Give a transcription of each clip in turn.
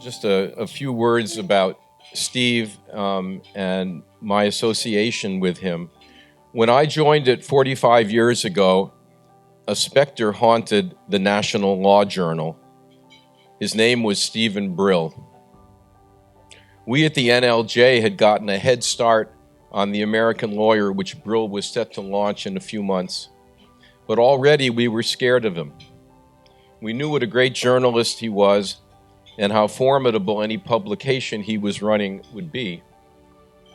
just a few words about Steve and my association with him. When I joined it 45 years ago, a specter haunted the National Law Journal. His name was Stephen Brill. We at the NLJ had gotten a head start on The American Lawyer, which Brill was set to launch in a few months. But already we were scared of him. We knew what a great journalist he was and how formidable any publication he was running would be.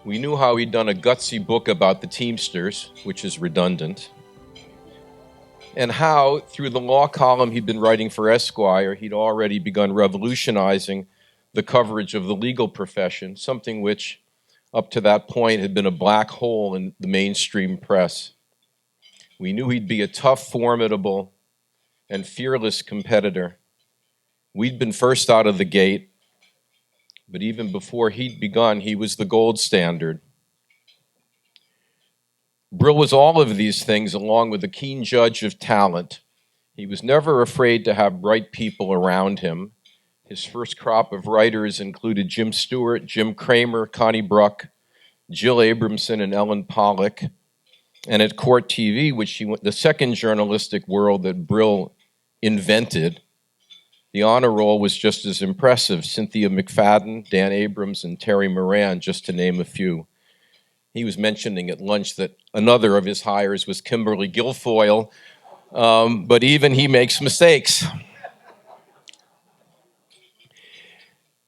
We knew how he'd done a gutsy book about the Teamsters, which is redundant, and how, through the law column he'd been writing for Esquire, he'd already begun revolutionizing the coverage of the legal profession, something which, up to that point, had been a black hole in the mainstream press. We knew he'd be a tough, formidable, and fearless competitor. We'd been first out of the gate, but even before he'd begun, he was the gold standard. Brill was all of these things, along with a keen judge of talent. He was never afraid to have bright people around him. His first crop of writers included Jim Stewart, Jim Kramer, Connie Bruck, Jill Abramson, and Ellen Pollack. And at Court TV, the second journalistic world that Brill invented, the honor roll was just as impressive. Cynthia McFadden, Dan Abrams, and Terry Moran, just to name a few. He was mentioning at lunch that another of his hires was Kimberly Guilfoyle, but even he makes mistakes.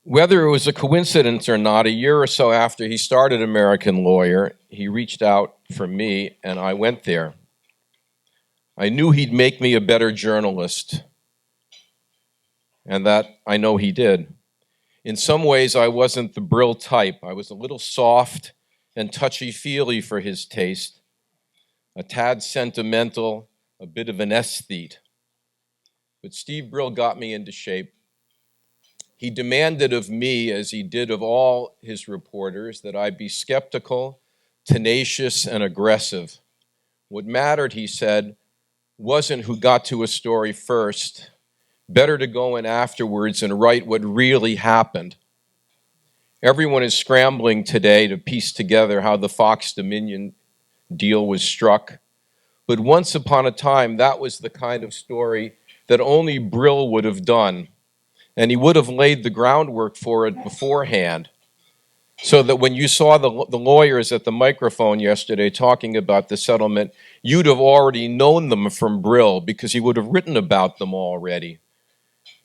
Whether it was a coincidence or not, a year or so after he started American Lawyer, he reached out for me, and I went there. I knew he'd make me a better journalist, and that I know he did. In some ways, I wasn't the Brill type. I was a little soft and touchy-feely for his taste, a tad sentimental, a bit of an aesthete. But Steve Brill got me into shape. He demanded of me, as he did of all his reporters, that I be skeptical, tenacious, and aggressive. What mattered, he said, wasn't who got to a story first. Better to go in afterwards and write what really happened. Everyone is scrambling today to piece together how the Fox Dominion deal was struck. But once upon a time, that was the kind of story that only Brill would have done. And he would have laid the groundwork for it beforehand. So that when you saw the lawyers at the microphone yesterday talking about the settlement, you'd have already known them from Brill because he would have written about them already.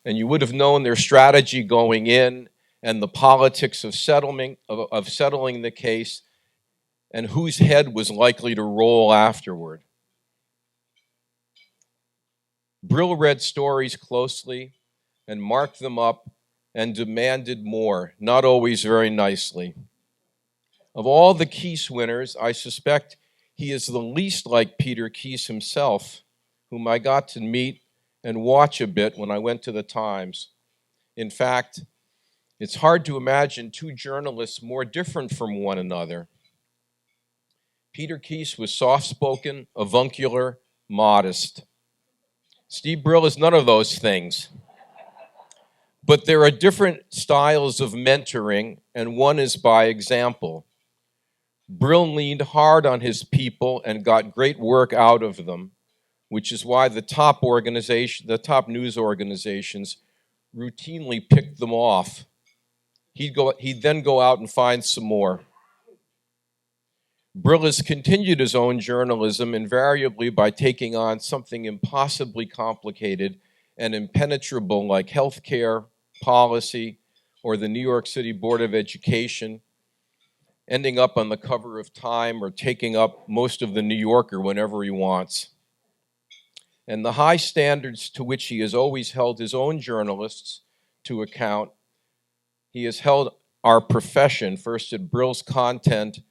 And you would have known their strategy going in and the politics of settling the case and whose head was likely to roll afterward. Brill read stories closely and marked them up and demanded more, not always very nicely. Of all the Kihss winners, I suspect he is the least like Peter Kihss himself, whom I got to meet and watch a bit when I went to the Times. In fact, it's hard to imagine two journalists more different from one another. Peter Kihss was soft-spoken, avuncular, modest. Steve Brill is none of those things. But there are different styles of mentoring, and one is by example. Brill leaned hard on his people and got great work out of them, which is why the top news organizations routinely picked them off. He'd then go out and find some more. Brill has continued his own journalism invariably by taking on something impossibly complicated and impenetrable like healthcare, policy, or the New York City Board of Education, ending up on the cover of Time or taking up most of the New Yorker whenever he wants. And the high standards to which he has always held his own journalists to account, he has held our profession, first at Brill's Content,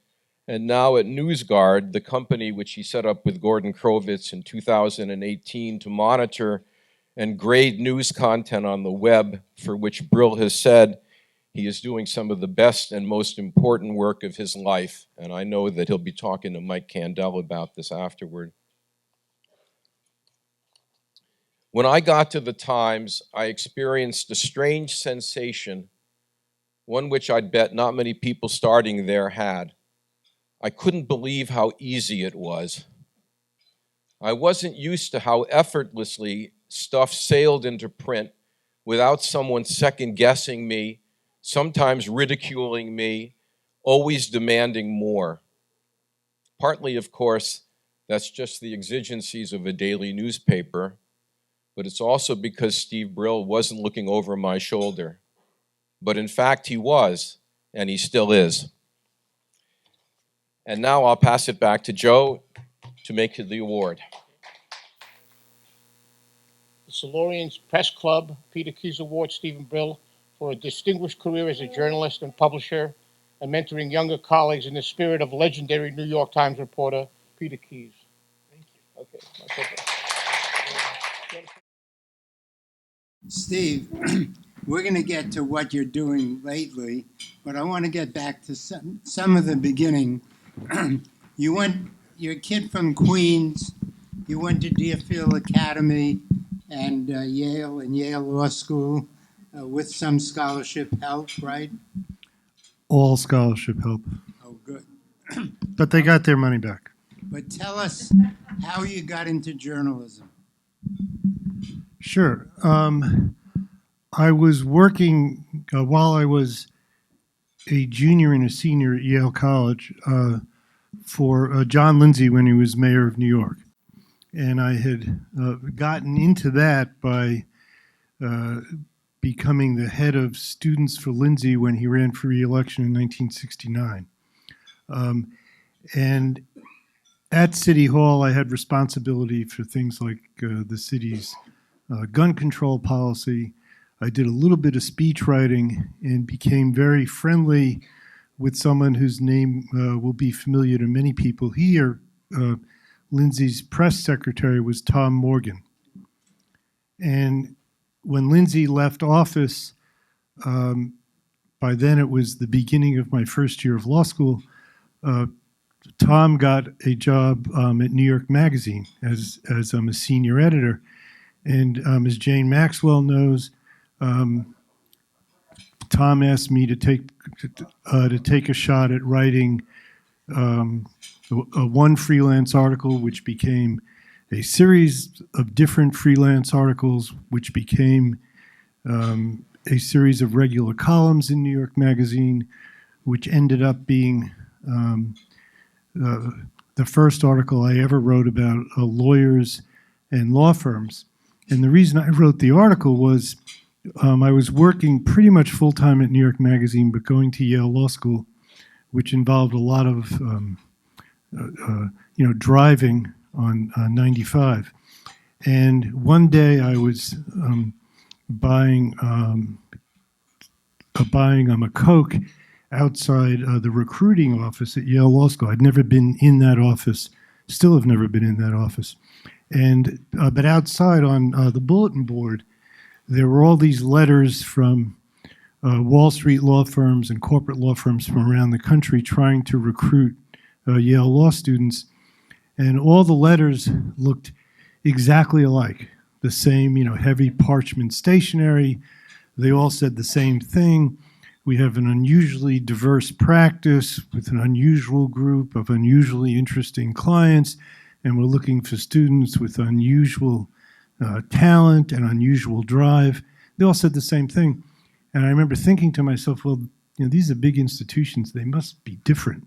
and now at NewsGuard, the company which he set up with Gordon Krovitz in 2018 to monitor and grade news content on the web, for which Brill has said he is doing some of the best and most important work of his life. And I know that he'll be talking to Mike Candell about this afterward. When I got to the Times, I experienced a strange sensation one which I'd bet not many people starting there had. I couldn't believe how easy it was. I wasn't used to how effortlessly stuff sailed into print without someone second-guessing me, sometimes ridiculing me, always demanding more. Partly, of course, that's just the exigencies of a daily newspaper, but it's also because Steve Brill wasn't looking over my shoulder. But in fact, he was, and he still is. And now I'll pass it back to Joe to make the award. The Silurians Press Club Peter Kihss Award Stephen Brill for a distinguished career as a journalist and publisher and mentoring younger colleagues in the spirit of legendary New York Times reporter Peter Kihss. Thank you. Okay, my pleasure. Steve, we're going to get to what you're doing lately, but I want to get back to some of the beginning. You're a kid from Queens. You went to Deerfield Academy and Yale and Yale Law School with some scholarship help, right? All scholarship help, Oh, good. but they got their money back. But tell us how you got into journalism. Sure. I was working while I was a junior and a senior at Yale College for John Lindsay when he was mayor of New York. And I had gotten into that by becoming the head of students for Lindsay when he ran for re-election in 1969. And at City Hall, I had responsibility for things like the city's gun control policy. I did a little bit of speech writing and became very friendly with someone whose name will be familiar to many people here. Lindsay's press secretary was Tom Morgan. And when Lindsay left office, by then it was the beginning of my first year of law school, Tom got a job at New York Magazine as a senior editor. And as Jane Maxwell knows, Tom asked me to take a shot at writing one freelance article, which became a series of different freelance articles, which became a series of regular columns in New York Magazine, which ended up being the first article I ever wrote about lawyers and law firms. And the reason I wrote the article was I was working pretty much full-time at New York Magazine, but going to Yale Law School, which involved a lot of driving on 95. And one day I was buying a Coke outside the recruiting office at Yale Law School. I'd never been in that office, still have never been in that office. And but outside on the bulletin board, there were all these letters from Wall Street law firms and corporate law firms from around the country trying to recruit Yale law students. And all the letters looked exactly alike, the same, heavy parchment stationery. They all said the same thing. We have an unusually diverse practice with an unusual group of unusually interesting clients, and we're looking for students with unusual talent and unusual drive. They all said the same thing. And I remember thinking to myself, well, these are big institutions. They must be different.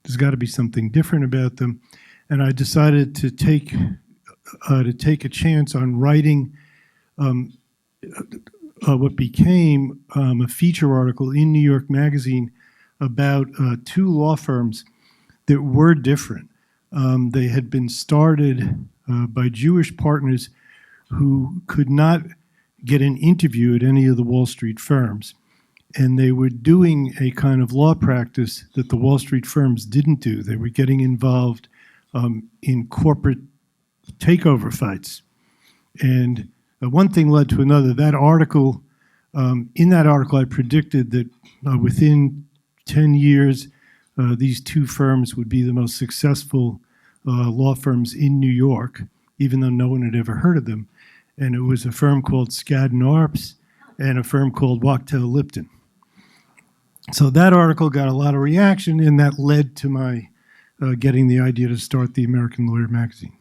There's got to be something different about them. And I decided to take a chance on writing what became a feature article in New York Magazine about two law firms that were different. They had been started by Jewish partners who could not get an interview at any of the Wall Street firms. And they were doing a kind of law practice that the Wall Street firms didn't do. They were getting involved in corporate takeover fights. And one thing led to another. That article, in that article, I predicted that within 10 years, these two firms would be the most successful law firms in New York, even though no one had ever heard of them. And it was a firm called Skadden Arps and a firm called Wachtell Lipton. So that article got a lot of reaction, and that led to my getting the idea to start the American Lawyer magazine.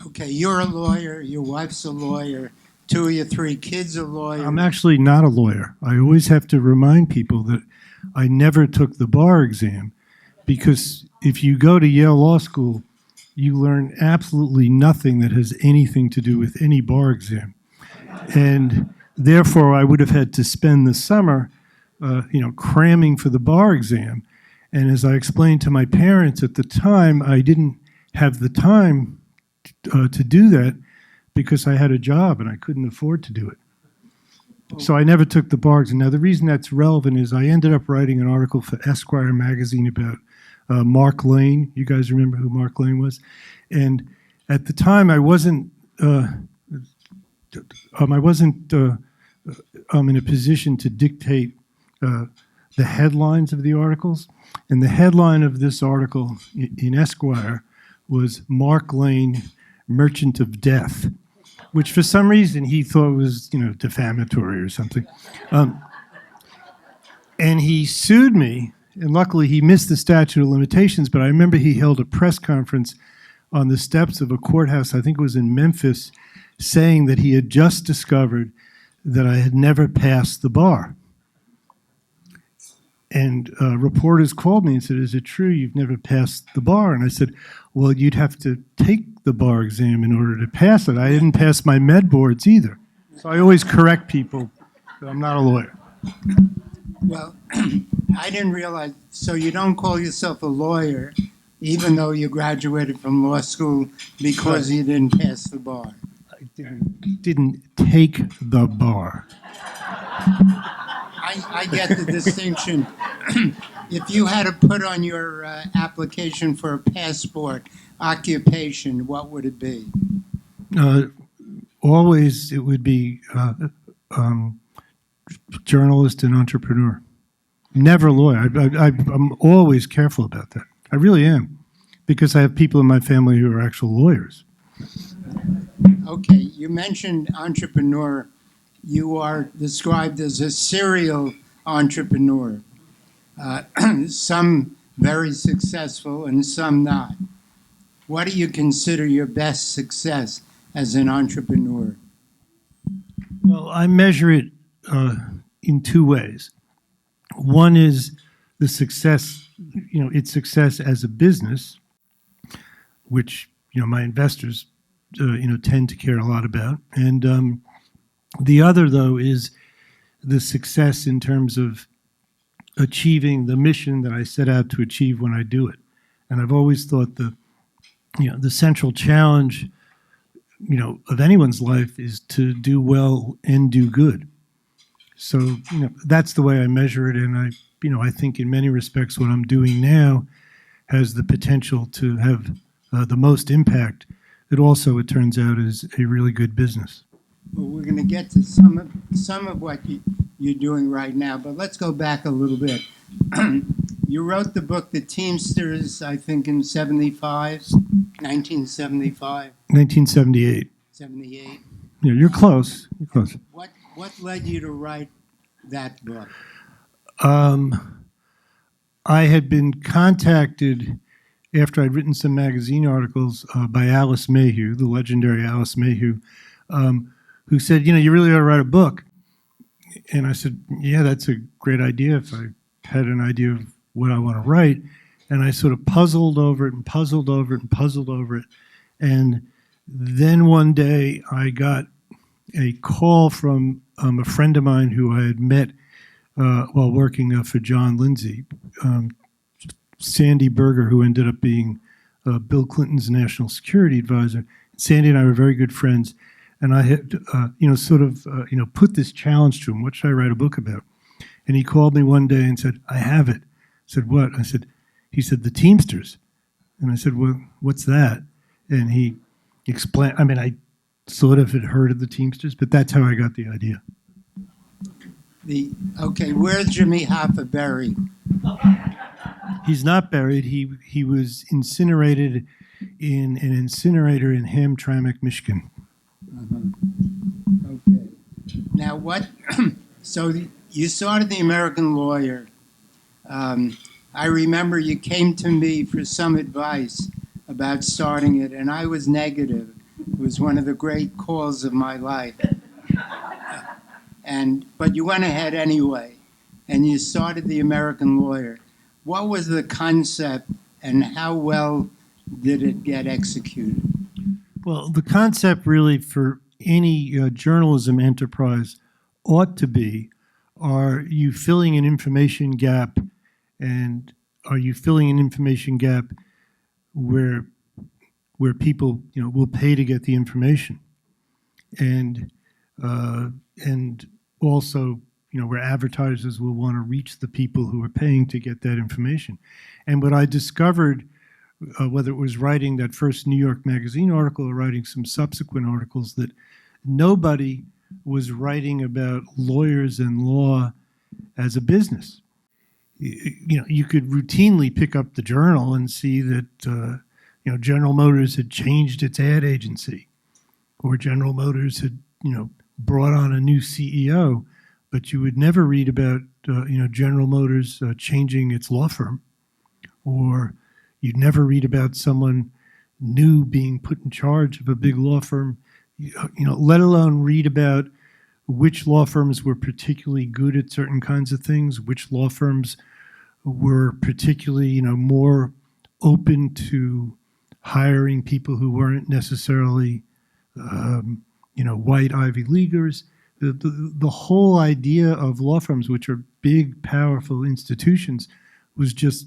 Okay, you're a lawyer, your wife's a lawyer, two of your three kids are lawyers. I'm actually not a lawyer. I always have to remind people that I never took the bar exam, because if you go to Yale Law School, you learn absolutely nothing that has anything to do with any bar exam. And therefore, I would have had to spend the summer, cramming for the bar exam. And as I explained to my parents at the time, I didn't have the time to do that because I had a job and I couldn't afford to do it. So I never took the bar exam. Now, the reason that's relevant is I ended up writing an article for Esquire magazine about Mark Lane. You guys remember who Mark Lane was? And at the time, I wasn't in a position to dictate the headlines of the articles. And the headline of this article in Esquire was Mark Lane, Merchant of Death, which for some reason he thought was, defamatory or something. And he sued me, and luckily he missed the statute of limitations, but I remember he held a press conference on the steps of a courthouse, I think it was in Memphis, saying that he had just discovered that I had never passed the bar. And reporters called me and said, "Is it true you've never passed the bar?" And I said, "Well, you'd have to take the bar exam in order to pass it. I didn't pass my med boards either." So I always correct people that I'm not a lawyer. Well, I didn't realize, so you don't call yourself a lawyer even though you graduated from law school because you didn't pass the bar. I didn't take the bar. I get the distinction. If you had to put on your application for a passport occupation, what would it be? Always it would be journalist and entrepreneur. Never lawyer. I'm always careful about that. I really am, because I have people in my family who are actual lawyers. Okay, you mentioned entrepreneur. You are described as a serial entrepreneur. Some very successful and some not. What do you consider your best success as an entrepreneur? Well, I measure it in two ways. One is the success, its success as a business, which, my investors, tend to care a lot about. And the other, though, is the success in terms of achieving the mission that I set out to achieve when I do it. And I've always thought the central challenge, of anyone's life is to do well and do good. So, that's the way I measure it. And I think in many respects what I'm doing now has the potential to have the most impact. It also, it turns out, is a really good business. Well, we're going to get to some of what you're doing right now, but let's go back a little bit. You wrote the book, The Teamsters, I think in 1975? 1978. 78. Yeah, you're close. You're close. What led you to write that book? I had been contacted after I'd written some magazine articles by Alice Mayhew, the legendary Alice Mayhew, who said, you really ought to write a book. And I said, yeah, that's a great idea if I had an idea of what I want to write. And I sort of puzzled over it and puzzled over it and puzzled over it. And then one day I got a call from a friend of mine who I had met while working for John Lindsay, Sandy Berger, who ended up being Bill Clinton's national security advisor. Sandy and I were very good friends. And I had, put this challenge to him. What should I write a book about? And he called me one day and said, I have it. I said, what? He said, The Teamsters. And I said, well, what's that? And he explained, I sort of had heard of the Teamsters, but that's how I got the idea. Where's Jimmy Hoffa buried? He's not buried. He was incinerated in an incinerator in Hamtramck, Michigan. Okay. Now, so you started the American Lawyer I remember you came to me for some advice about starting it, and I was negative. It was one of the great calls of my life. But you went ahead anyway, and you started the American Lawyer. What was the concept, and how well did it get executed? Well, the concept really for any journalism enterprise ought to be, are you filling an information gap, and are you filling an information gap where people will pay to get the information, and also where advertisers will want to reach the people who are paying to get that information. And what I discovered, whether it was writing that first New York Magazine article or writing some subsequent articles, that nobody was writing about lawyers and law as a business. You could routinely pick up the Journal and see that General Motors had changed its ad agency, or General Motors had brought on a new CEO, but you would never read about General Motors changing its law firm, or you'd never read about someone new being put in charge of a big law firm, let alone read about which law firms were particularly good at certain kinds of things, which law firms were particularly, more open to hiring people who weren't necessarily, white Ivy Leaguers. The whole idea of law firms, which are big, powerful institutions, was just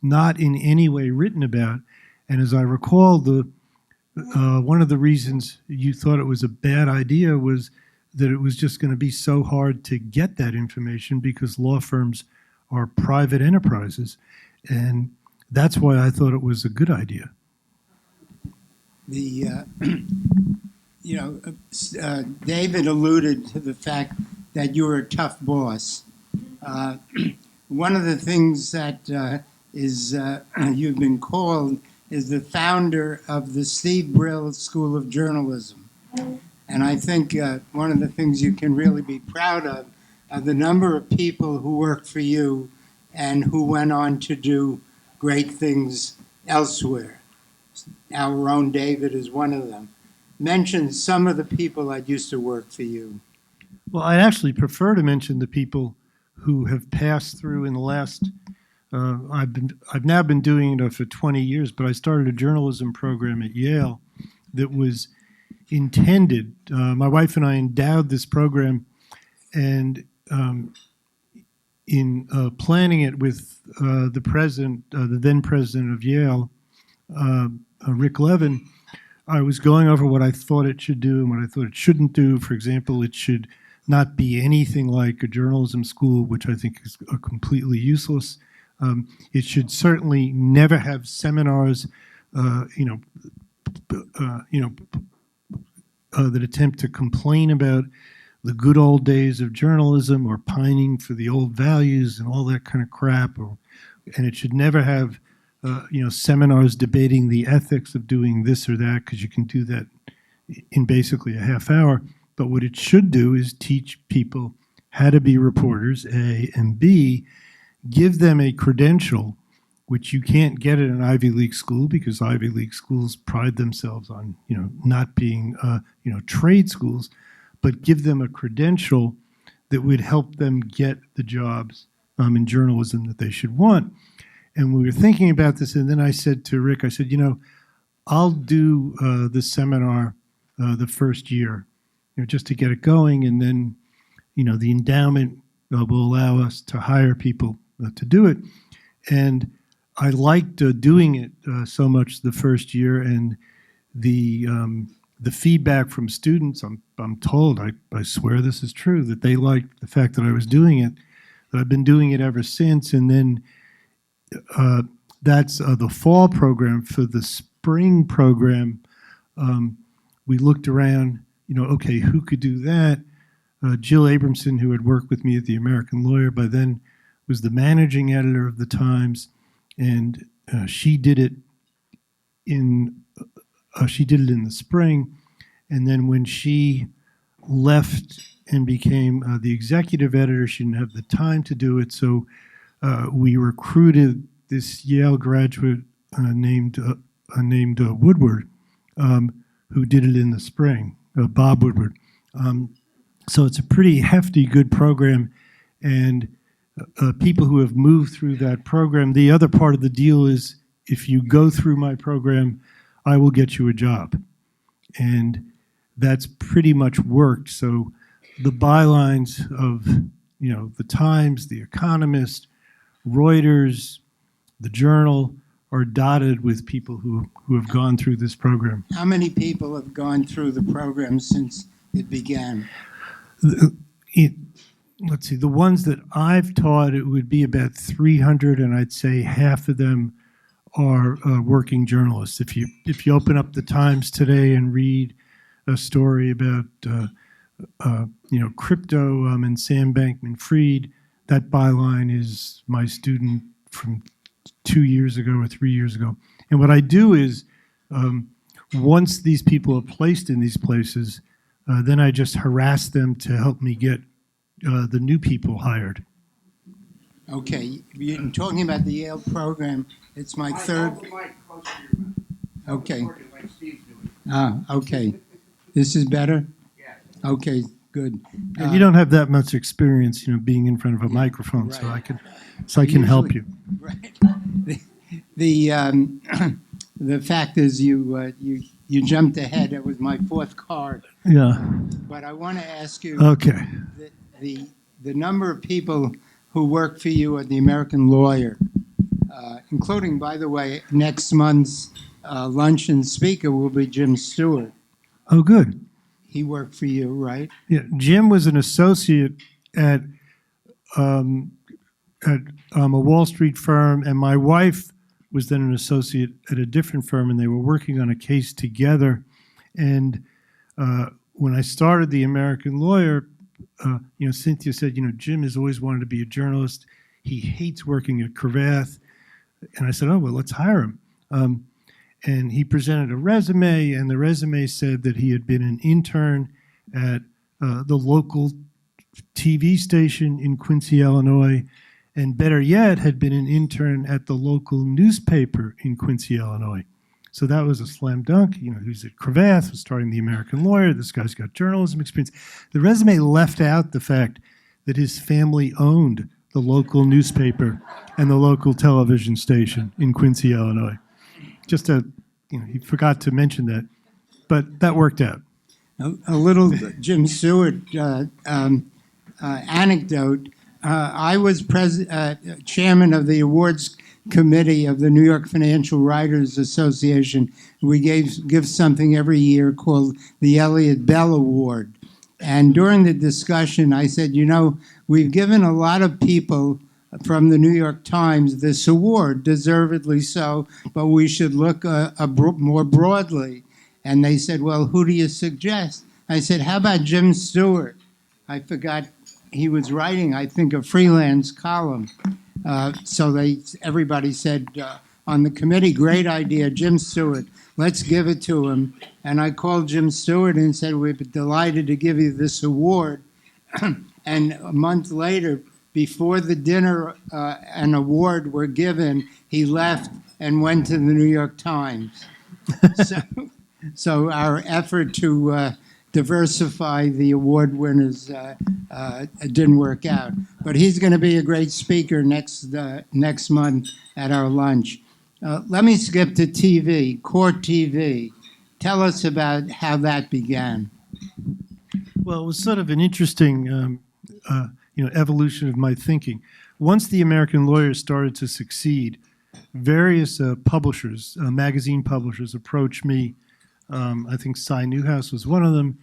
not in any way written about. And as I recall, one of the reasons you thought it was a bad idea was that it was just going to be so hard to get that information because law firms are private enterprises. And that's why I thought it was a good idea. David alluded to the fact that you were a tough boss. One of the things that you've been called is the founder of the Steve Brill School of Journalism. And I think one of the things you can really be proud of are the number of people who worked for you and who went on to do great things elsewhere. Our own David is one of them. Mention some of the people that used to work for you. Well, I actually prefer to mention the people who have passed through in the last. I've now been doing it for 20 years, but I started a journalism program at Yale that was intended. My wife and I endowed this program, and in planning it with the then president of Yale, Rick Levin, I was going over what I thought it should do and what I thought it shouldn't do. For example, it should not be anything like a journalism school, which I think is completely useless. It should certainly never have seminars, that attempt to complain about the good old days of journalism or pining for the old values and all that kind of crap. And it should never have seminars debating the ethics of doing this or that, because you can do that in basically a half hour. But what it should do is teach people how to be reporters, A, and B, give them a credential, which you can't get at an Ivy League school, because Ivy League schools pride themselves on, not being, trade schools, but give them a credential that would help them get the jobs in journalism that they should want. And we were thinking about this, and then I said to Rick, I said, I'll do the seminar the first year, just to get it going, and then, the endowment will allow us to hire people to do it. And I liked doing it so much the first year, and the feedback from students, I'm told, I swear this is true, that they liked the fact that I was doing it, that I've been doing it ever since. And then that's the fall program. For the spring program, we looked around, okay, who could do that? Jill Abramson, who had worked with me at the American Lawyer, by then was the managing editor of the Times, and she did it in the spring. And then when she left and became the executive editor, she didn't have the time to do it. So we recruited this Yale graduate named Woodward, who did it in the spring, Bob Woodward. So it's a pretty hefty, good program, and people who have moved through that program, the other part of the deal is if you go through my program, I will get you a job. And that's pretty much worked. So the bylines of, the Times, the Economist, Reuters, the Journal are dotted with people who have gone through this program. How many people have gone through the program since it began? Let's see, the ones that I've taught, it would be about 300, and I'd say half of them are working journalists. If you open up the Times today and read a story about crypto and Sam Bankman-Fried, that byline is my student from 2 years ago or 3 years ago. And what I do is, once these people are placed in these places, then I just harass them to help me get the new people hired. Okay, you're talking about the Yale program. It's my third. Okay. Okay. This is better? Okay, good. You don't have that much experience, being in front of a microphone, right. so I can help you. Right. The fact is, you jumped ahead. It was my fourth card. Yeah. But I want to ask you. Okay. The number of people who work for you at the American Lawyer, including, by the way, next month's luncheon speaker will be Jim Stewart. Oh, good. He worked for you, right? Yeah, Jim was an associate at a Wall Street firm, and my wife was then an associate at a different firm, and they were working on a case together. And when I started the American Lawyer, Cynthia said, Jim has always wanted to be a journalist. He hates working at Cravath. And I said, oh, well, let's hire him. And he presented a resume, and the resume said that he had been an intern at the local TV station in Quincy, Illinois, and better yet, had been an intern at the local newspaper in Quincy, Illinois. So that was a slam dunk. He was at Cravath, was starting the American Lawyer. This guy's got journalism experience. The resume left out the fact that his family owned the local newspaper and the local television station in Quincy, Illinois. He forgot to mention that, but that worked out. A little Jim Stewart anecdote. I was chairman of the awards committee of the New York Financial Writers Association. We give something every year called the Elliott Bell Award. And during the discussion, I said, we've given a lot of people from the New York Times this award, deservedly so, but we should look more broadly. And they said, well, who do you suggest? I said, how about Jim Stewart? I forgot he was writing, I think, a freelance column. So everybody said on the committee, great idea, Jim Stewart, let's give it to him. And I called Jim Stewart and said, we're delighted to give you this award. And a month later, before the dinner and award were given, he left and went to the New York Times. So our effort to diversify the award winners didn't work out. But he's going to be a great speaker next month at our lunch. Let me skip to TV, Court TV. Tell us about how that began. Well, it was sort of an interesting evolution of my thinking. Once the American Lawyer started to succeed, various publishers, magazine publishers, approached me. I think Cy Newhouse was one of them.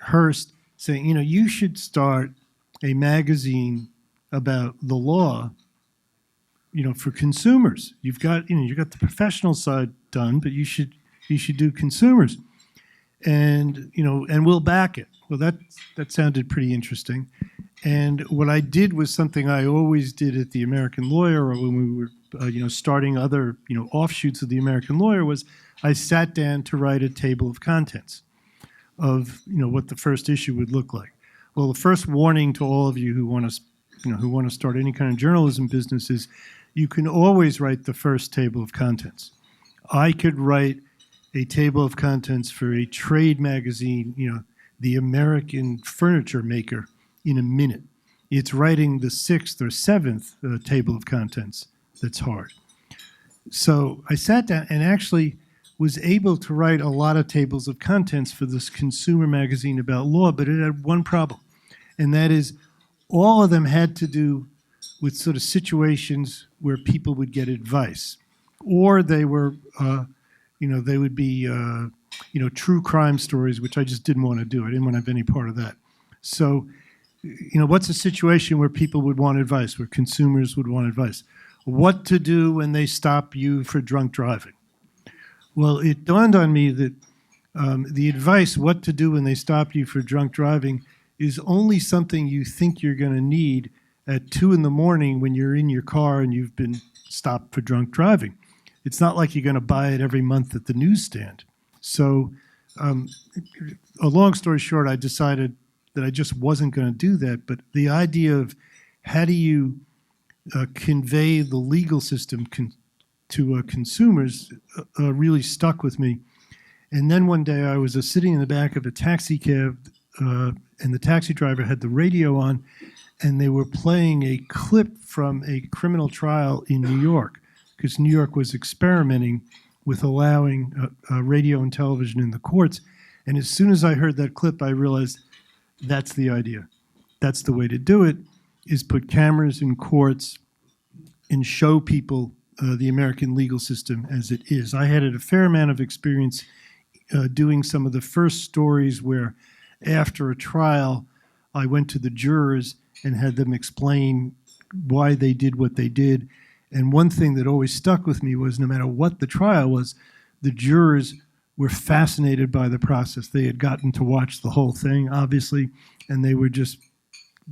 Hearst, saying, you should start a magazine about the law, for consumers. You've got the professional side done, but you should do consumers, and we'll back it. Well, that sounded pretty interesting. And what I did was something I always did at the American Lawyer, or when we were, starting other, offshoots of the American Lawyer, was I sat down to write a table of contents of, what the first issue would look like. Well, the first warning to all of you who want to who want to start any kind of journalism business is you can always write the first table of contents. I could write a table of contents for a trade magazine, the American Furniture Maker, in a minute. It's writing the sixth or seventh table of contents that's hard. So I sat down and actually was able to write a lot of tables of contents for this consumer magazine about law, but it had one problem, and that is all of them had to do with sort of situations where people would get advice, or they were, they would be, true crime stories, which I just didn't want to do. I didn't want to have any part of that. So, what's a situation where people would want advice, where consumers would want advice? What to do when they stop you for drunk driving? Well, it dawned on me that the advice, what to do when they stop you for drunk driving, is only something you think you're going to need at 2 in the morning when you're in your car and you've been stopped for drunk driving. It's not like you're going to buy it every month at the newsstand. So, a long story short, I decided that I just wasn't going to do that. But the idea of how do you convey the legal system to consumers really stuck with me. And then one day I was sitting in the back of a taxi cab, and the taxi driver had the radio on, and they were playing a clip from a criminal trial in New York, because New York was experimenting with allowing radio and television in the courts. And as soon as I heard that clip, I realized that's the idea. That's the way to do it, is put cameras in courts and show people the American legal system as it is. I had a fair amount of experience doing some of the first stories where after a trial, I went to the jurors and had them explain why they did what they did. And one thing that always stuck with me was no matter what the trial was, the jurors were fascinated by the process. They had gotten to watch the whole thing, obviously, and they were just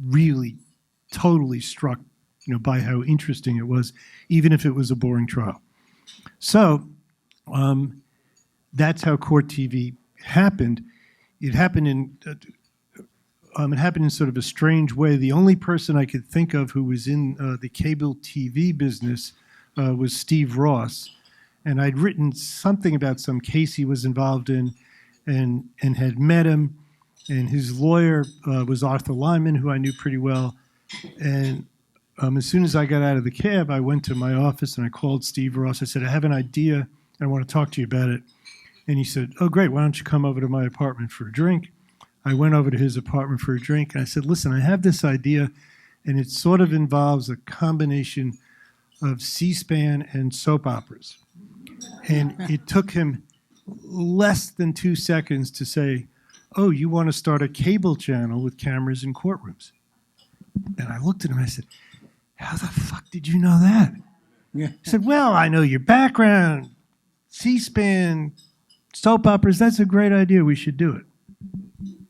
really totally struck by how interesting it was, even if it was a boring trial. So that's how court TV happened. It happened in sort of a strange way. The only person I could think of who was in the cable TV business was Steve Ross, and I'd written something about some case he was involved in, and had met him. And his lawyer was Arthur Lyman, who I knew pretty well. And as soon as I got out of the cab, I went to my office and I called Steve Ross. I said, I have an idea, and I want to talk to you about it. And he said, oh, great, why don't you come over to my apartment for a drink? I went over to his apartment for a drink, and I said, listen, I have this idea, and it sort of involves a combination of C-SPAN and soap operas. And it took him less than 2 seconds to say, oh, you want to start a cable channel with cameras in courtrooms? And I looked at him and I said, how the fuck did you know that? Yeah. He said, well, I know your background, C-SPAN, soap operas. That's a great idea. We should do it.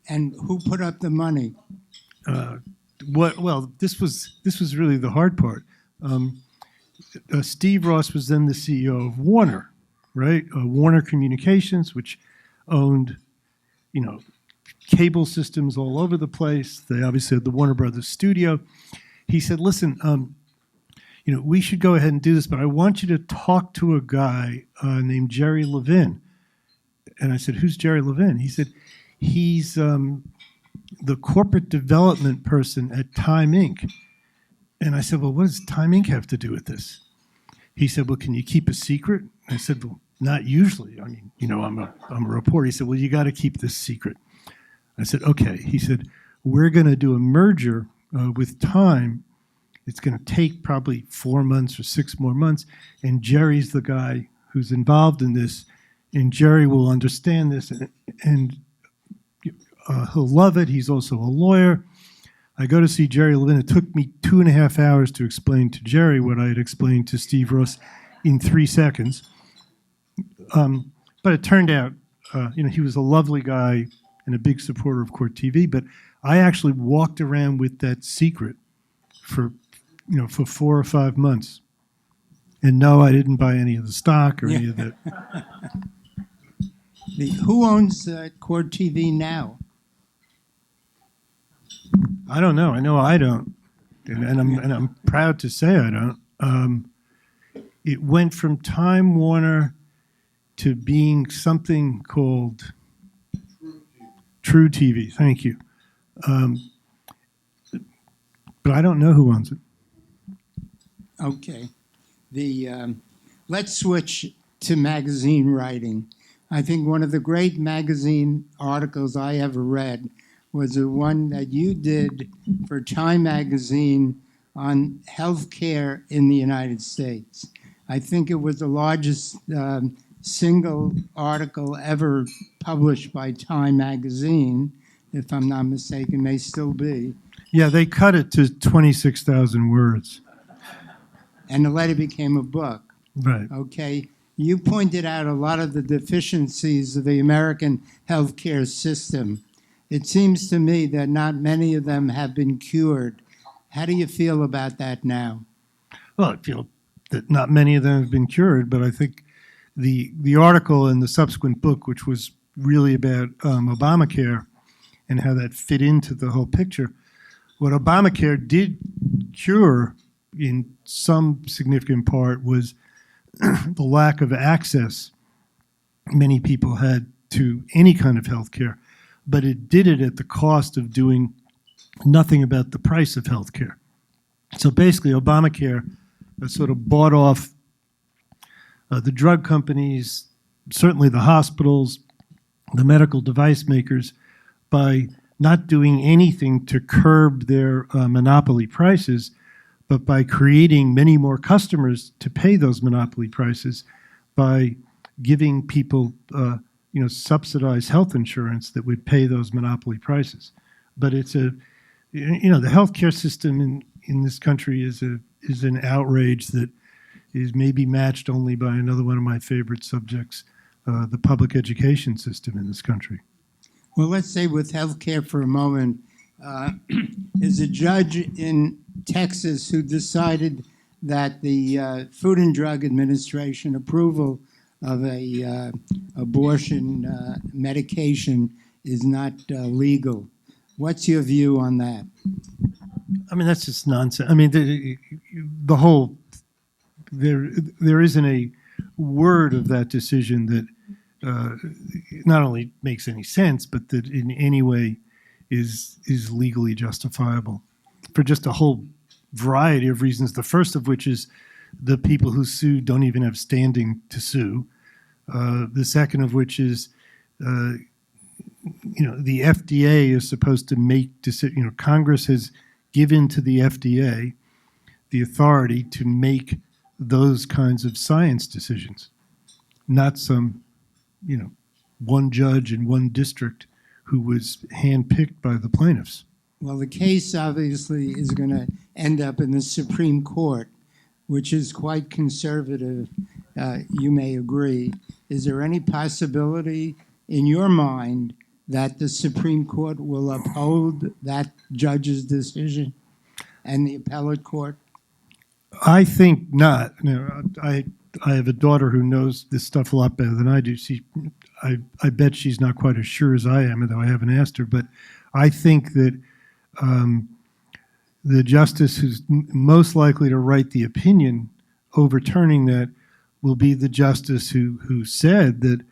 And who put up the money? Well, this was really the hard part. Steve Ross was then the CEO of Warner, right? Warner Communications, which owned, cable systems all over the place. They obviously had the Warner Brothers studio. He said, listen, we should go ahead and do this, but I want you to talk to a guy named Jerry Levin. And I said, who's Jerry Levin? He said, he's the corporate development person at Time Inc. And I said, well, what does Time Inc. have to do with this? He said, well, can you keep a secret? I said, well, not usually. I mean, I'm a reporter. He said, well, you got to keep this secret. I said, okay. He said, we're going to do a merger with Time. It's going to take probably 4 months or 6 more months. And Jerry's the guy who's involved in this. And Jerry will understand this, and he'll love it. He's also a lawyer. I go to see Jerry Levin. It took me 2.5 hours to explain to Jerry what I had explained to Steve Ross in 3 seconds. But it turned out, he was a lovely guy and a big supporter of Court TV. But I actually walked around with that secret for 4 or 5 months. And no, I didn't buy any of the stock or any of that. Who owns Court TV now? I don't know. I know I don't. and I'm proud to say I don't. It went from Time Warner to being something called True TV. Thank you. But I don't know who owns it. Okay. Let's switch to magazine writing. I think one of the great magazine articles I ever read was the one that you did for Time magazine on healthcare in the United States. I think it was the largest single article ever published by Time magazine, if I'm not mistaken, may still be. Yeah, they cut it to 26,000 words. And the letter became a book. Right. Okay. You pointed out a lot of the deficiencies of the American healthcare system. It seems to me that not many of them have been cured. How do you feel about that now? Well, I feel that not many of them have been cured, but I think the article and the subsequent book, which was really about Obamacare and how that fit into the whole picture, what Obamacare did cure in some significant part was the lack of access many people had to any kind of health care, but it did it at the cost of doing nothing about the price of health care. So basically, Obamacare sort of bought off the drug companies, certainly the hospitals, the medical device makers, by not doing anything to curb their monopoly prices, but by creating many more customers to pay those monopoly prices by giving people subsidized health insurance that would pay those monopoly prices. But it's the healthcare system in this country is an outrage that is maybe matched only by another one of my favorite subjects, the public education system in this country. Well, let's say with healthcare for a moment, is a judge in Texas who decided that the Food and Drug Administration approval of a abortion medication is not legal. What's your view on that? I mean, that's just nonsense. I mean, the whole there isn't a word of that decision that not only makes any sense, but that in any way is legally justifiable for just a whole variety of reasons. The first of which is the people who sue don't even have standing to sue. The second of which is, the FDA is supposed to make decisions. Congress has given to the FDA the authority to make those kinds of science decisions, not some, one judge in one district who was handpicked by the plaintiffs. Well, the case obviously is going to end up in the Supreme Court, which is quite conservative, you may agree. Is there any possibility in your mind that the Supreme Court will uphold that judge's decision and the appellate court? I think not. I have a daughter who knows this stuff a lot better than I do. I bet she's not quite as sure as I am, though I haven't asked her. But I think that the justice who's most likely to write the opinion overturning that will be the justice who said that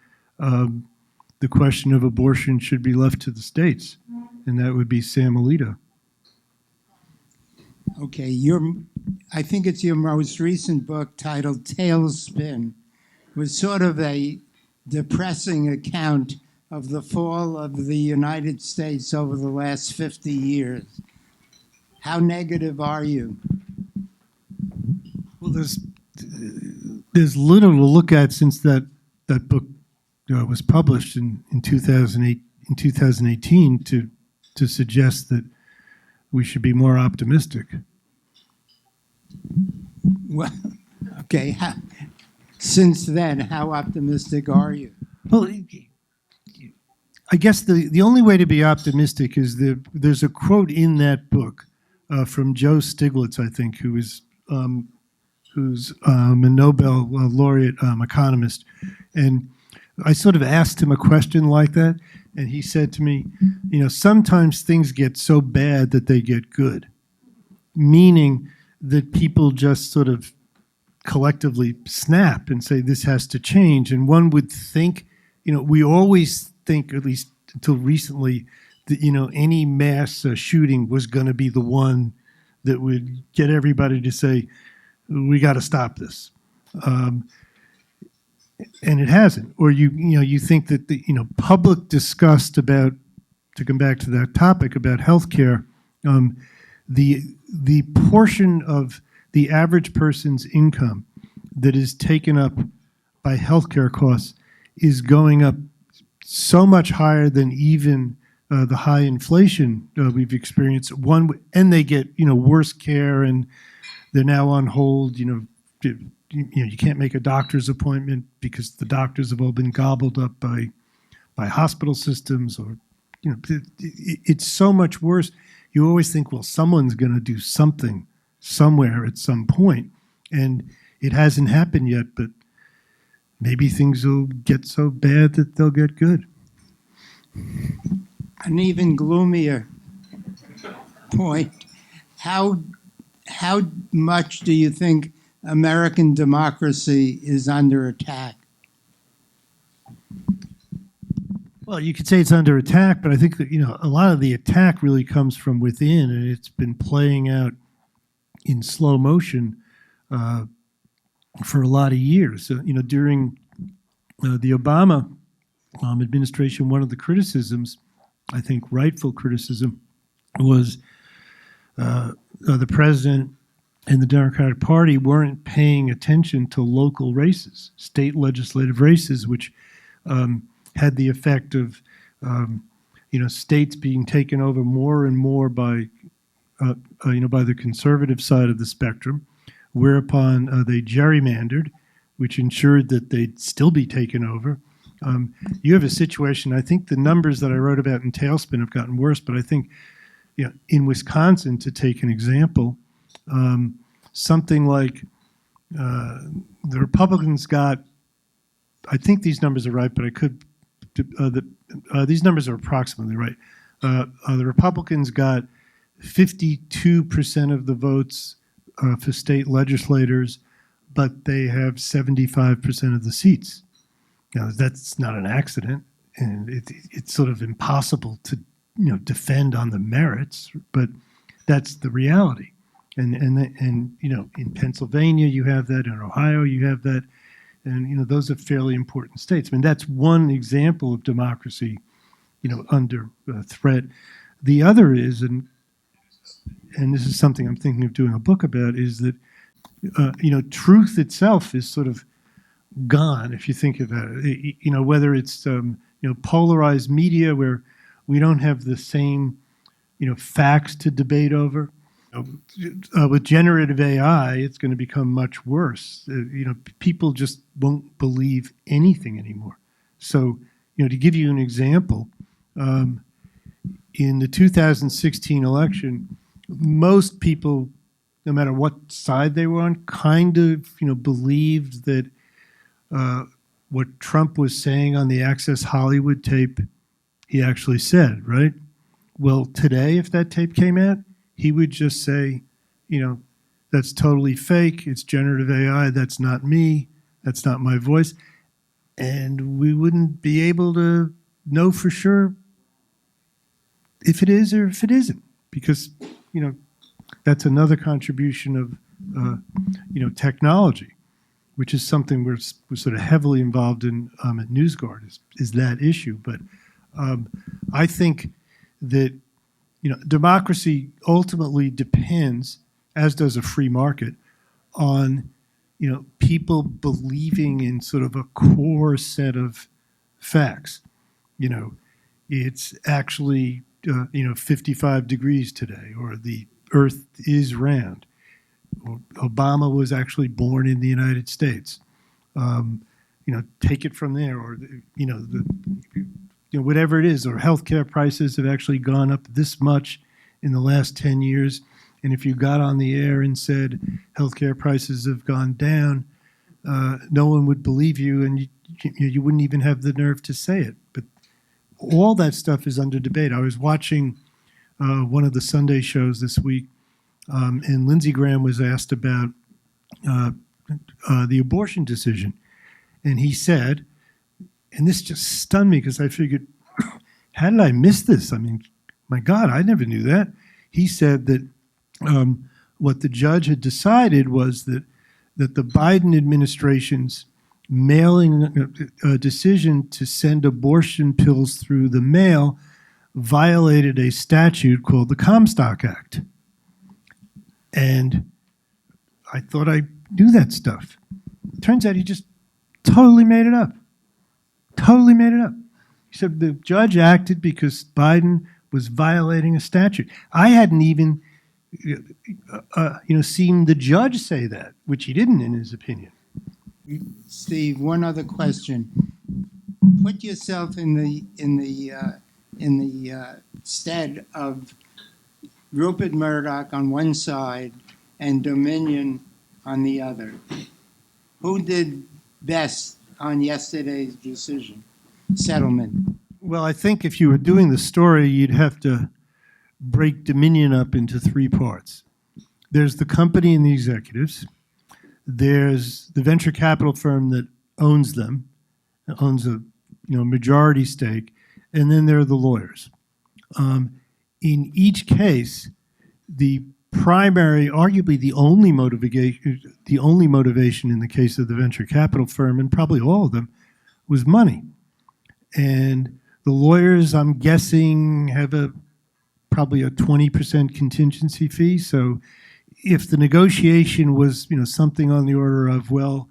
the question of abortion should be left to the states, and that would be Sam Alito. Okay, I think it's your most recent book titled Tailspin, was sort of a depressing account of the fall of the United States over the last 50 years. How negative are you? Well, there's little to look at since that book was published in 2018 to suggest that we should be more optimistic. Well, okay. Since then, how optimistic are you? Well, I guess the only way to be optimistic is there's a quote in that book from Joe Stiglitz, I think, who's a Nobel laureate economist, and I sort of asked him a question like that, and he said to me, sometimes things get so bad that they get good. meaning that people just sort of collectively snap and say this has to change. And one would think, we always think, at least until recently, that any mass shooting was going to be the one that would get everybody to say, we got to stop this. And it hasn't. Or you think that the public disgust about, to come back to that topic about healthcare, the portion of the average person's income that is taken up by healthcare costs is going up so much higher than even the high inflation we've experienced. And they get worse care, and they're now on hold. You can't make a doctor's appointment because the doctors have all been gobbled up by hospital systems, or it's so much worse. You always think, well, someone's going to do something somewhere at some point, and it hasn't happened yet, but maybe things will get so bad that they'll get good. An even gloomier point. How much do you think American democracy is under attack? Well, you could say it's under attack, but I think that a lot of the attack really comes from within, and it's been playing out in slow motion for a lot of years. During the Obama administration, one of the criticisms, I think rightful criticism, was the president and the Democratic Party weren't paying attention to local races, state legislative races, which had the effect of states being taken over more and more by the conservative side of the spectrum, whereupon they gerrymandered, which ensured that they'd still be taken over. You have a situation, I think the numbers that I wrote about in Tailspin have gotten worse, but I think in Wisconsin, to take an example, something like the Republicans got, I think these numbers are right, but I could, these numbers are approximately right. The Republicans got 52% of the votes for state legislators, but they have 75% of the seats. Now, that's not an accident, and it's sort of impossible to defend on the merits, but that's the reality. And in Pennsylvania you have that, in Ohio you have that, and those are fairly important states. I mean, that's one example of democracy under threat. The other is, and this is something I'm thinking of doing a book about, is that truth itself is sort of gone, if you think about it. Whether it's polarized media where we don't have the same facts to debate over. With generative AI, it's going to become much worse. People just won't believe anything anymore. So, to give you an example, in the 2016 election, most people, no matter what side they were on, kind of believed that what Trump was saying on the Access Hollywood tape, he actually said, right? Well, today, if that tape came out, he would just say, that's totally fake. It's generative AI. That's not me. That's not my voice. And we wouldn't be able to know for sure if it is or if it isn't, because, that's another contribution of, technology, which is something we're sort of heavily involved in at NewsGuard, is that issue. But I think that democracy ultimately depends, as does a free market, on people believing in sort of a core set of facts. It's actually 55 degrees today, or the Earth is round, or Obama was actually born in the United States. Take it from there, or whatever it is, or healthcare prices have actually gone up this much in the last 10 years. And if you got on the air and said healthcare prices have gone down, no one would believe you, and you wouldn't even have the nerve to say it. But all that stuff is under debate. I was watching one of the Sunday shows this week and Lindsey Graham was asked about the abortion decision. And he said, and this just stunned me because I figured, how did I miss this? I mean, my God, I never knew that. He said that what the judge had decided was that the Biden administration's mailing a decision to send abortion pills through the mail violated a statute called the Comstock Act. And I thought I knew that stuff. Turns out he just totally made it up. Totally made it up. He said the judge acted because Biden was violating a statute. I hadn't even seen the judge say that, which he didn't in his opinion. Steve, one other question. Put yourself in the stead of Rupert Murdoch on one side and Dominion on the other. Who did best on yesterday's settlement? Well, I think if you were doing the story, you'd have to break Dominion up into three parts. There's the company and the executives. There's the venture capital firm that owns them, owns a majority stake, and then there are the lawyers. In each case, the primary, arguably the only motivation in the case of the venture capital firm, and probably all of them, was money. And the lawyers, I'm guessing, have probably a 20% contingency fee. So if the negotiation was, something on the order of, well,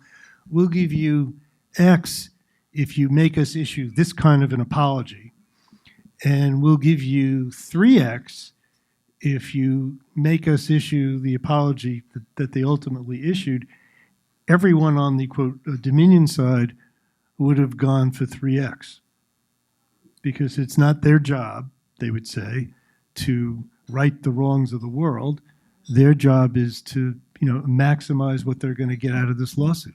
we'll give you X if you make us issue this kind of an apology, and we'll give you 3X if you make us issue the apology that they ultimately issued, everyone on the, quote, Dominion side would have gone for 3X. Because it's not their job, they would say, to right the wrongs of the world. Their job is to, maximize what they're going to get out of this lawsuit.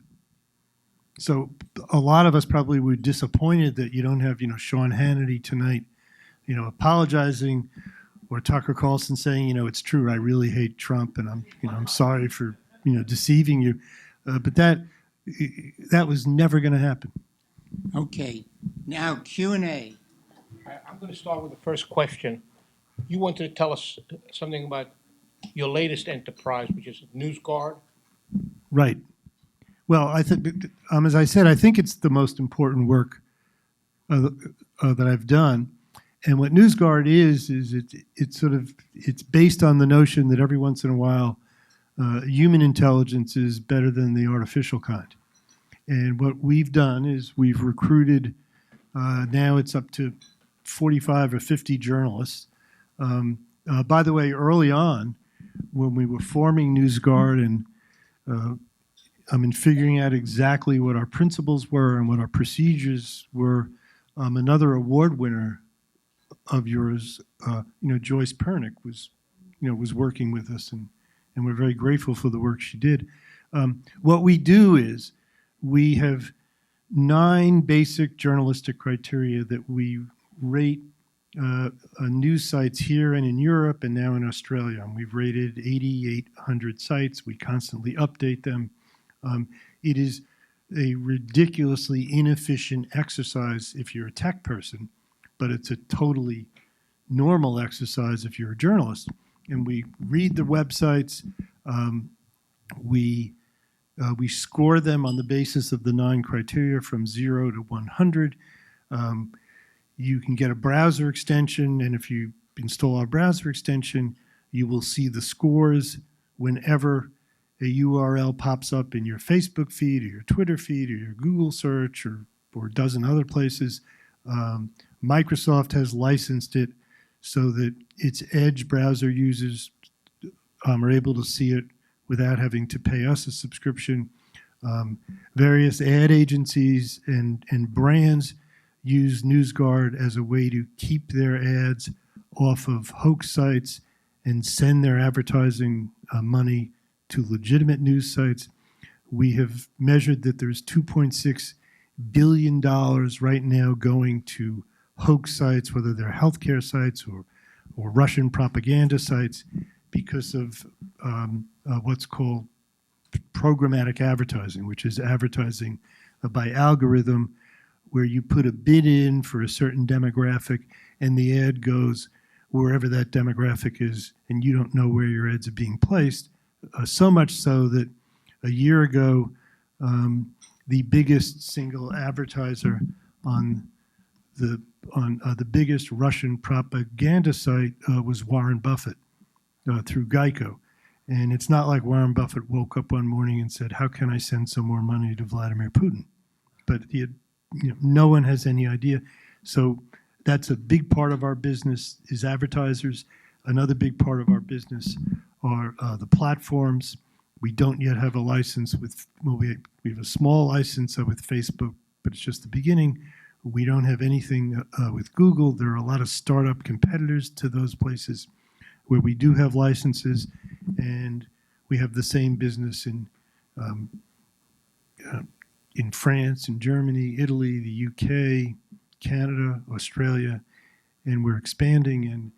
So a lot of us probably were disappointed that you don't have, Sean Hannity tonight, apologizing, or Tucker Carlson saying, it's true, I really hate Trump, and I'm sorry for, deceiving you. But that was never going to happen. Okay, now Q&A. I'm going to start with the first question. You wanted to tell us something about your latest enterprise, which is NewsGuard. Right. Well, I think, as I said, I think it's the most important work that I've done. And what NewsGuard is it's based on the notion that every once in a while, human intelligence is better than the artificial kind. And what we've done is we've recruited, now it's up to 45 or 50 journalists. By the way, early on, when we were forming NewsGuard and figuring out exactly what our principles were and what our procedures were, another award winner of yours, Joyce Pernick was working with us, and we're very grateful for the work she did. What we do is we have 9 basic journalistic criteria that we rate news sites here and in Europe and now in Australia. And we've rated 8,800 sites. We constantly update them. It is a ridiculously inefficient exercise if you're a tech person, but it's a totally normal exercise if you're a journalist. And we read the websites. We score them on the basis of the 9 criteria from 0 to 100. You can get a browser extension, and if you install our browser extension, you will see the scores whenever a URL pops up in your Facebook feed or your Twitter feed or your Google search or a dozen other places. Microsoft has licensed it so that its Edge browser users are able to see it without having to pay us a subscription. Various ad agencies and brands use NewsGuard as a way to keep their ads off of hoax sites and send their advertising money to legitimate news sites. We have measured that there's $2.6 billion right now going to hoax sites, whether they're healthcare sites or Russian propaganda sites, because of what's called programmatic advertising, which is advertising by algorithm, where you put a bid in for a certain demographic and the ad goes wherever that demographic is, and you don't know where your ads are being placed. So much so that a year ago, the biggest single advertiser on the biggest Russian propaganda site was Warren Buffett through Geico. And it's not like Warren Buffett woke up one morning and said, "How can I send some more money to Vladimir Putin?" But he had, no one has any idea. So that's a big part of our business is advertisers. Another big part of our business are the platforms. We don't yet have a license with, well, we have a small license with Facebook, but it's just the beginning. We don't have anything with Google. There are a lot of startup competitors to those places where we do have licenses, and we have the same business in France, in Germany, Italy, the UK, Canada, Australia, and we're expanding. And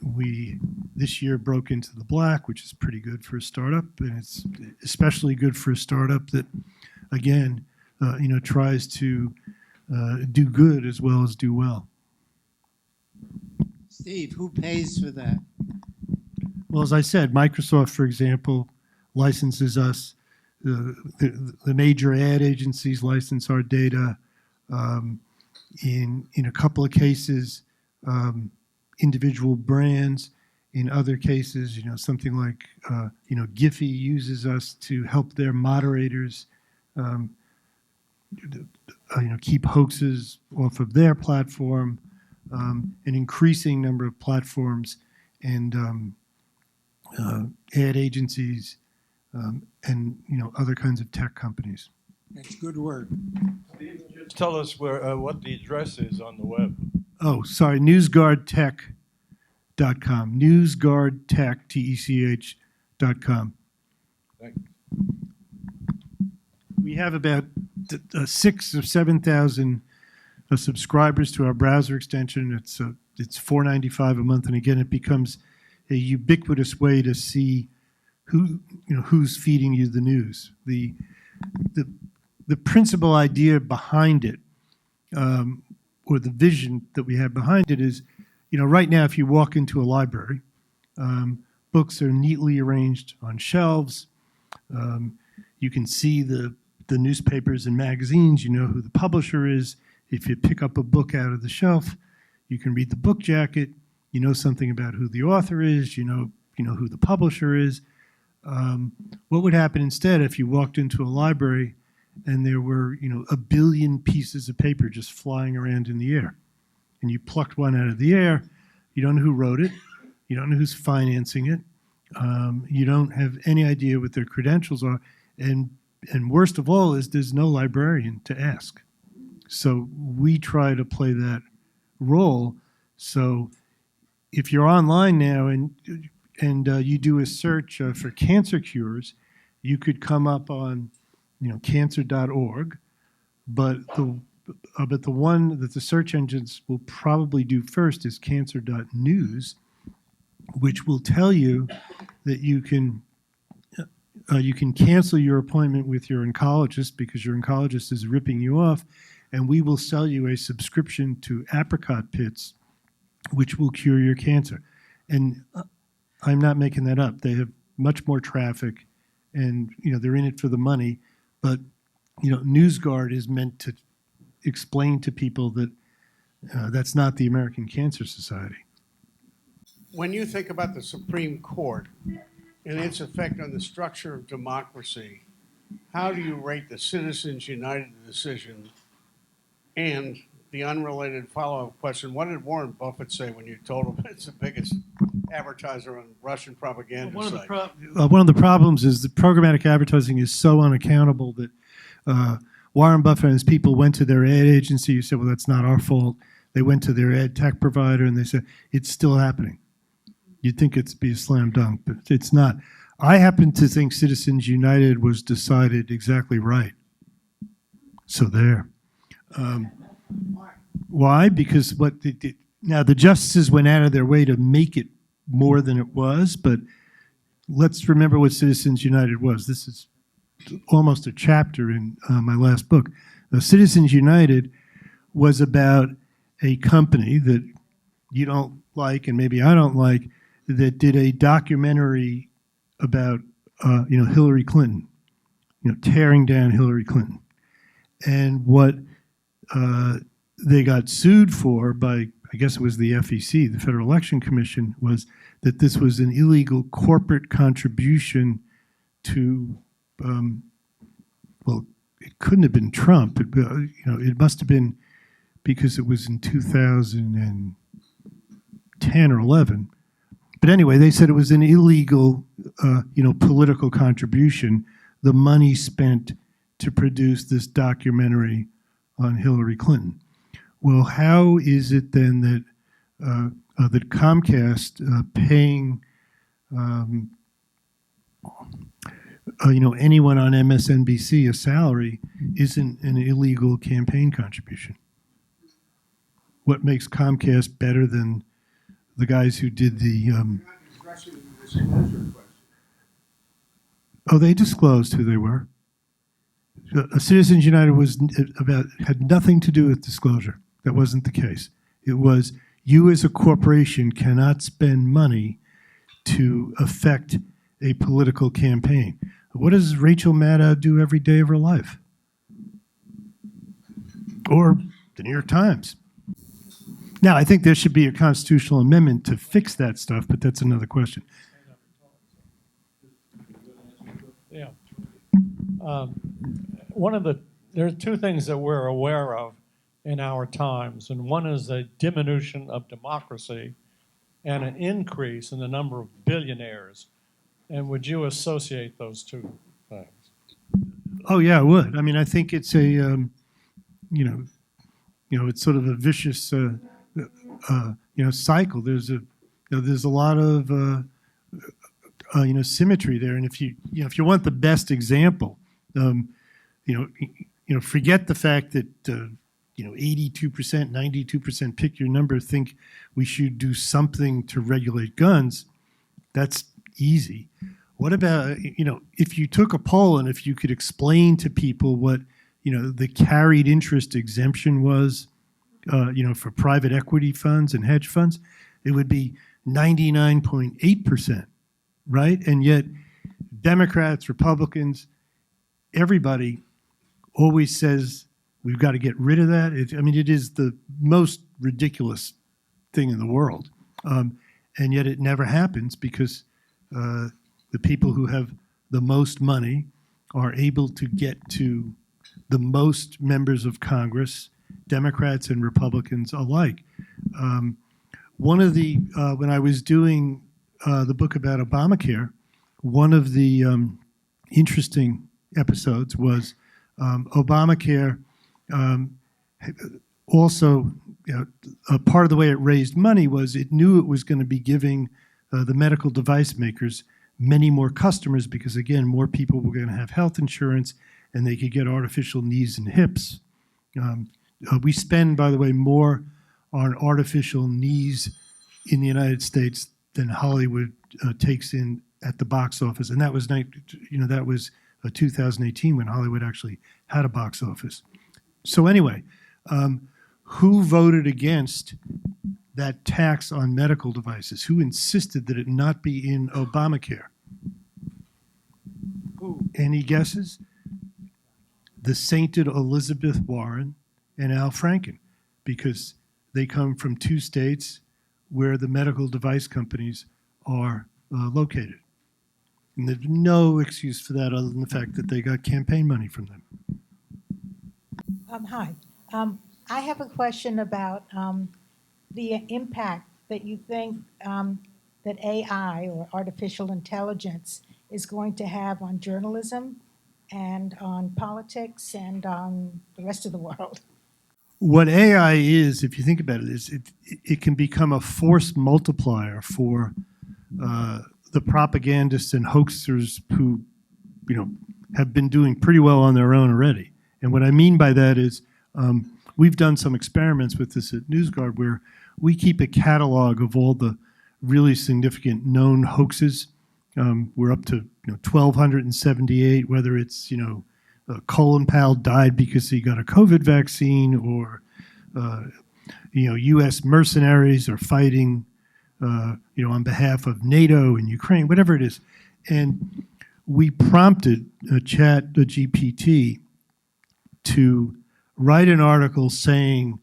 we this year broke into the black, which is pretty good for a startup, and it's especially good for a startup that, again, tries to do good as well as do well. Steve, who pays for that? Well, as I said, Microsoft, for example, licenses us. The major ad agencies license our data. In a couple of cases, individual brands. In other cases, something like Giphy uses us to help their moderators keep hoaxes off of their platform. An increasing number of platforms and ad agencies and other kinds of tech companies. That's good work. Just tell us where what the address is on the web. Oh, sorry, NewsGuardTech.com. NewsGuardTech, TECH.com. Thanks. We have about 6,000 or 7,000 subscribers to our browser extension. It's $4.95 a month, and again, it becomes a ubiquitous way to see who's feeding you the news. The principal idea behind it, or the vision that we have behind it, is, right now, if you walk into a library, books are neatly arranged on shelves. You can see the newspapers and magazines. You know who the publisher is. If you pick up a book out of the shelf, you can read the book jacket. You know something about who the author is. You know who the publisher is. What would happen instead if you walked into a library and there were, a billion pieces of paper just flying around in the air, and you plucked one out of the air? You don't know who wrote it. You don't know who's financing it. You don't have any idea what their credentials are. And worst of all is there's no librarian to ask. So we try to play that role. So if you're online now and you do a search for cancer cures, you could come up on cancer.org, but the one that the search engines will probably do first is cancer.news, which will tell you that you can cancel your appointment with your oncologist because your oncologist is ripping you off, and we will sell you a subscription to apricot pits, which will cure your cancer. And I'm not making that up. They have much more traffic, and they're in it for the money. But NewsGuard is meant to explain to people that that's not the American Cancer Society. When you think about the Supreme Court and its effect on the structure of democracy, how do you rate the Citizens United decision? And the unrelated follow-up question, what did Warren Buffett say when you told him it's the biggest advertiser on Russian propaganda sites? One of the problems is that programmatic advertising is so unaccountable that Warren Buffett and his people went to their ad agency. You said, well, that's not our fault. They went to their ad tech provider and they said, it's still happening. You'd think it'd be a slam dunk, but it's not. I happen to think Citizens United was decided exactly right. So there. Why? Because now the justices went out of their way to make it more than it was, but let's remember what Citizens United was. This is almost a chapter in my last book. Citizens United was about a company that you don't like, and maybe I don't like, that did a documentary about Hillary Clinton, tearing down Hillary Clinton. And what they got sued for by, I guess it was the FEC, the Federal Election Commission, was that this was an illegal corporate contribution to, well, it couldn't have been Trump. It must have been because it was in 2010 or 11. But anyway, they said it was an illegal, political contribution, the money spent to produce this documentary on Hillary Clinton. Well, how is it then that that Comcast paying anyone on MSNBC a salary isn't an illegal campaign contribution? What makes Comcast better than the guys who did the? Oh, they disclosed who they were. Citizens United had nothing to do with disclosure. That wasn't the case. It was you as a corporation cannot spend money to affect a political campaign. What does Rachel Maddow do every day of her life? Or the New York Times. Now, I think there should be a constitutional amendment to fix that stuff, but that's another question. Yeah. There are two things that we're aware of in our times, and one is a diminution of democracy and an increase in the number of billionaires. And would you associate those two things? Oh yeah, I would. I mean, I think it's a, it's sort of a vicious, cycle. There's a lot of, symmetry there. And if you want the best example, forget the fact that 82%, 92%, pick your number, think we should do something to regulate guns. That's easy. What about, if you took a poll and if you could explain to people what, the carried interest exemption was, for private equity funds and hedge funds, it would be 99.8%, right? And yet Democrats, Republicans, everybody always says we've got to get rid of that. It is the most ridiculous thing in the world. And yet it never happens because the people who have the most money are able to get to the most members of Congress, Democrats and Republicans alike. One of the, when I was doing the book about Obamacare, one of the interesting episodes was Obamacare also, a part of the way it raised money was it knew it was going to be giving the medical device makers many more customers because, again, more people were going to have health insurance and they could get artificial knees and hips. We spend, by the way, more on artificial knees in the United States than Hollywood takes in at the box office, and that was 2018 when Hollywood actually had a box office. So anyway, who voted against that tax on medical devices? Who insisted that it not be in Obamacare? Who? Any guesses? The sainted Elizabeth Warren and Al Franken, because they come from two states where the medical device companies are located. And there's no excuse for that other than the fact that they got campaign money from them. Hi. I have a question about the impact that you think that AI or artificial intelligence is going to have on journalism and on politics and on the rest of the world. What AI is, if you think about it, is it can become a force multiplier for the propagandists and hoaxers who, have been doing pretty well on their own already. And what I mean by that is we've done some experiments with this at NewsGuard where we keep a catalog of all the really significant known hoaxes. We're up to 1,278, whether it's, Colin Powell died because he got a COVID vaccine, or, U.S. mercenaries are fighting, on behalf of NATO and Ukraine, whatever it is. And we prompted the GPT to write an article saying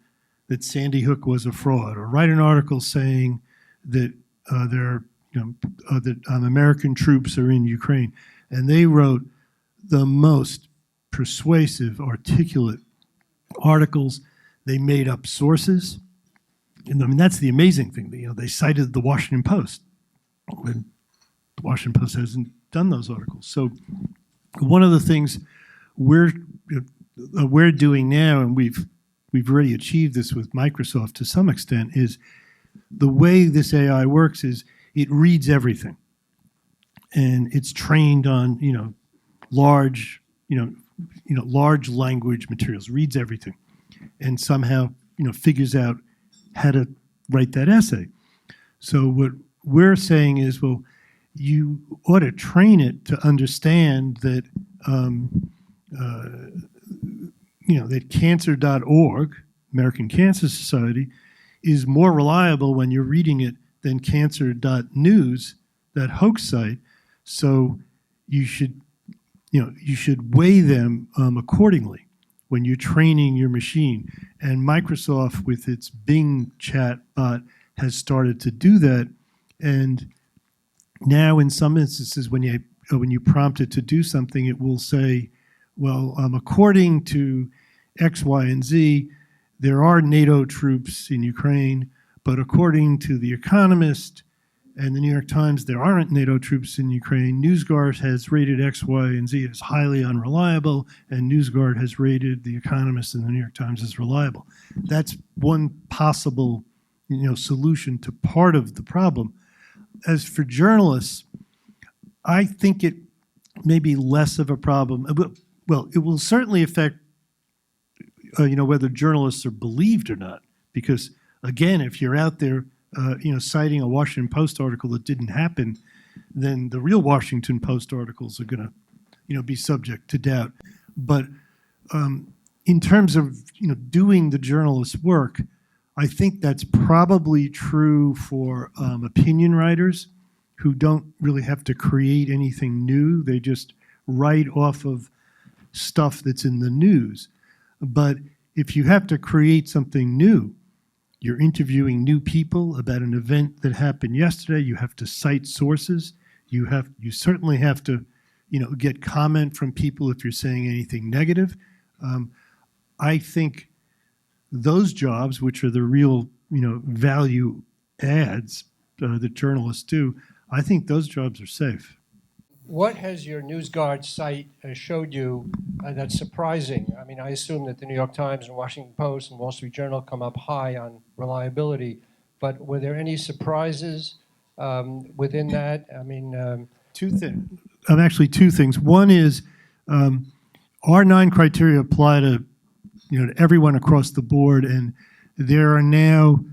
that Sandy Hook was a fraud, or write an article saying that that American troops are in Ukraine. And they wrote the most persuasive, articulate articles. They made up sources. And I mean, that's the amazing thing. They cited the Washington Post when the Washington Post hasn't done those articles. So one of the things we're doing now, and we've already achieved this with Microsoft to some extent, is the way this AI works is it reads everything, and it's trained on large language materials, reads everything, and somehow figures out how to write that essay. So what we're saying is, well, you ought to train it to understand that that cancer.org, American Cancer Society, is more reliable when you're reading it than cancer.news, that hoax site. So you should weigh them accordingly when you're training your machine. And Microsoft, with its Bing chat bot, has started to do that. And now in some instances, when you prompt it to do something, it will say, well, according to X, Y, and Z, there are NATO troops in Ukraine, but according to The Economist and the New York Times, there aren't NATO troops in Ukraine. NewsGuard has rated X, Y, and Z as highly unreliable, and NewsGuard has rated The Economist and the New York Times as reliable. That's one possible, solution to part of the problem. As for journalists, I think it may be less of a problem. Well, it will certainly affect, whether journalists are believed or not. Because, again, if you're out there, citing a Washington Post article that didn't happen, then the real Washington Post articles are going to, be subject to doubt. But in terms of, doing the journalist's work, I think that's probably true for opinion writers who don't really have to create anything new. They just write off of stuff that's in the news. But if you have to create something new, you're interviewing new people about an event that happened yesterday. You have to cite sources. You certainly have to, get comment from people if you're saying anything negative. I think those jobs, which are the real, value adds that journalists do, I think those jobs are safe. What has your NewsGuard site showed you that's surprising? I mean, I assume that the New York Times and Washington Post and Wall Street Journal come up high on reliability, but were there any surprises within that? I mean, two things. One is our 9 criteria apply to to everyone across the board, and there are now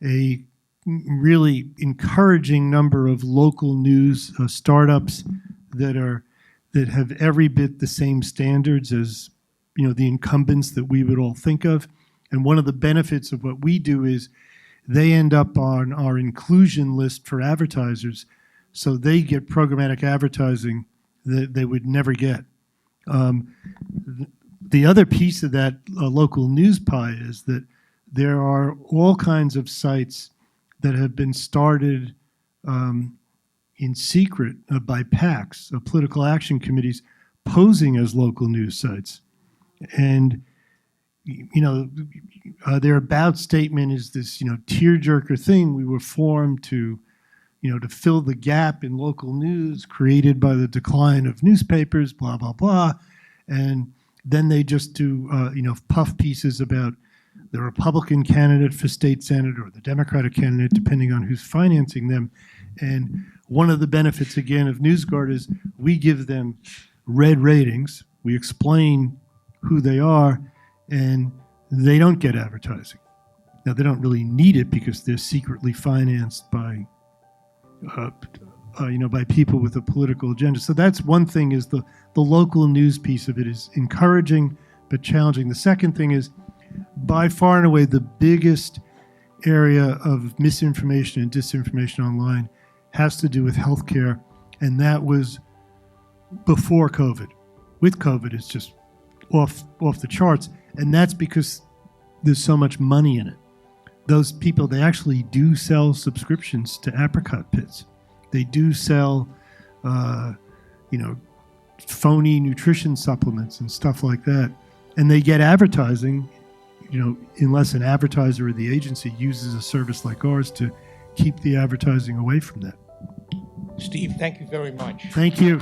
a really encouraging number of local news startups that have every bit the same standards as the incumbents that we would all think of. And one of the benefits of what we do is they end up on our inclusion list for advertisers, so they get programmatic advertising that they would never get. The other piece of that local news pie is that there are all kinds of sites that have been started in secret by PACs, political action committees, posing as local news sites. And their about statement is this tearjerker thing. We were formed to fill the gap in local news created by the decline of newspapers, blah blah blah. And then they just do puff pieces about the Republican candidate for state senate or the Democratic candidate, depending on who's financing them. And one of the benefits, again, of NewsGuard is we give them red ratings. We explain who they are, and they don't get advertising. Now, they don't really need it because they're secretly financed by by people with a political agenda. So that's one thing, is the local news piece of it is encouraging but challenging. The second thing is, by far and away, the biggest area of misinformation and disinformation online has to do with healthcare, and that was before COVID. With COVID, it's just off the charts, and that's because there's so much money in it. Those people, they actually do sell subscriptions to apricot pits. They do sell, phony nutrition supplements and stuff like that. And they get advertising, unless an advertiser or the agency uses a service like ours to keep the advertising away from that. Steve, thank you very much. Thank you.